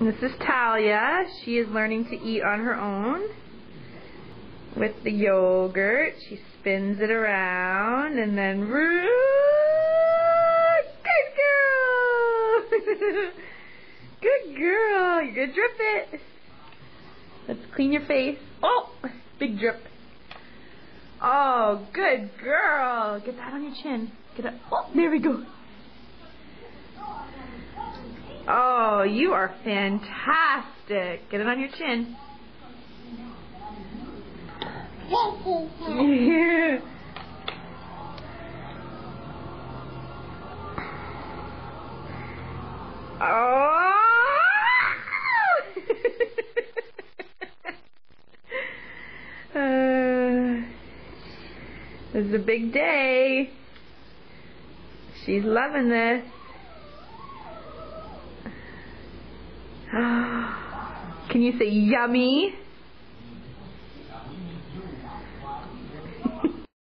This is Talia. She is learning to eat on her own with the yogurt. She spins it around and then good girl. Good girl. You're gonna drip it. Let's clean your face. Oh, big drip. Oh, good girl. Get that on your chin. Get it. Oh, there we go. Oh, you are fantastic. Get it on your chin. Oh! This is a big day. She's loving this. Can you say yummy?